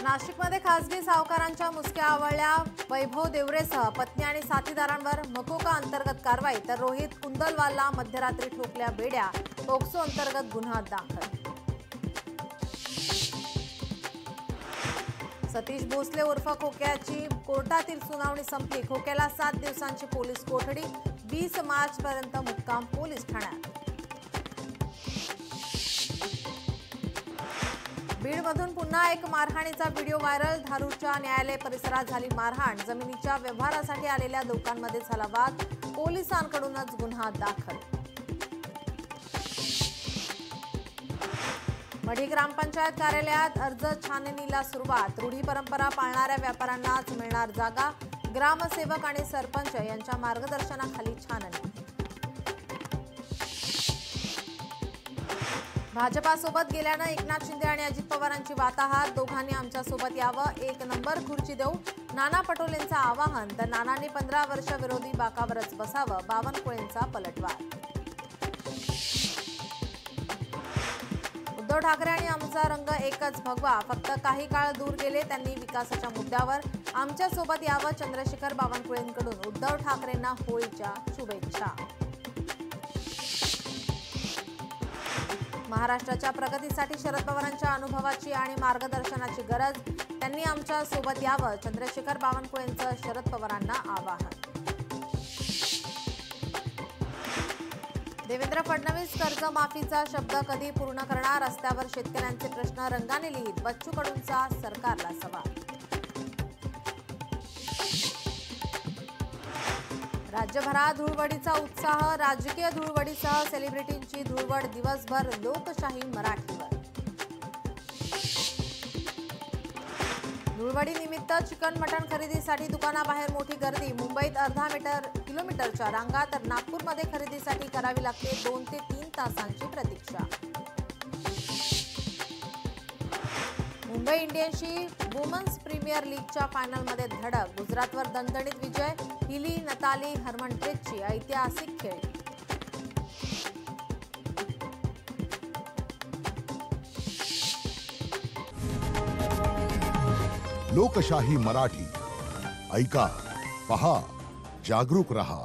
नाशिकमध्ये खासगी सावकारांच्या मुसक्या आवळल्या। वैभव देवरेसह पत्नी आणि साथीदारांवर मकोका अंतर्गत कारवाई, तर रोहित कुंदलवालला मध्यरात्री ठोकल्या बेड्या। पोक्सो अंतर्गत गुन्हा दाखल। सतीश भोसले उर्फ खोक्याची कोर्टातील सुनावणी संपली। खोक्याला 7 दिवसांची पोलीस कोठडी। 20 मार्चपर्यंत मुक्काम पोलीस ठाण्यात। बीडमधून पुन्हा एक मारहाणीचा व्हिडिओ व्हायरल। धारूरच्या न्यायालय परिसरात झाली मारहाण। जमिनीच्या व्यवहारासाठी आलेल्या दोघांमध्ये झाला वाद। पोलिसांकडूनच गुन्हा दाखल। मढी ग्रामपंचायत कार्यालयात अर्ज छाननीला सुरुवात। रूढी परंपरा पाळणाऱ्या व्यापाऱ्यांनाच मिळणार जागा। ग्रामसेवक आणि सरपंच यांच्या मार्गदर्शनाखाली छाननी। भाजपासोबत गेल्यानं एकनाथ शिंदे आणि अजित पवारांची वाताहात। दोघांनी आमच्यासोबत यावं, 1 नंबर खुर्ची देऊ। नाना पटोलेंचं आवाहन, तर नानांनी 15 वर्ष विरोधी बाकावरच बसावं। बावनकुळेंचा पलटवार। उद्धव ठाकरे आणि आमचा रंग एकच भगवा। फक्त काही काळ दूर गेले त्यांनी विकासाच्या मुद्द्यावर। आमच्यासोबत यावं, चंद्रशेखर बावनकुळेंकडून उद्धव ठाकरेंना होळीच्या शुभेच्छा। महाराष्ट्राच्या प्रगतीसाठी शरद पवारांच्या अनुभवाची आणि मार्गदर्शनाची गरज। त्यांनी आमच्या सोबत यावं, चंद्रशेखर बावनकुळेंचं शरद पवारांना आवाहन। देवेंद्र फडणवीस कर्जमाफीचा शब्द कधी पूर्ण करणार? रस्त्यावर शेतकऱ्यांचे प्रश्न रंगाने लिहित बच्चू कडूंचा सरकारला सवाल। राज्यभरात धुळवडीचा उत्साह। राजकीय धुळवडीसह सेलिब्रिटींची धुळवड। दिवसभर लोकशाही मराठीवर। धुळवडी निमित्त चिकन मटण खरेदीसाठी दुकानाबाहेर मोठी गर्दी। मुंबईत अर्धा किलोमीटरच्या रांगा, तर नागपूरमध्ये खरेदीसाठी करावी लागते 2 ते 3 तासांची प्रतीक्षा। मुंबई इंडियन्सची वुमन्स प्रीमियर लीगच्या फायनलमध्ये धडक। गुजरातवर दणदणीत विजय। हिली, नताली, हरमनप्रीतची ऐतिहासिक खेळी। लोकशाही मराठी ऐका, पहा, जागरूक रहा।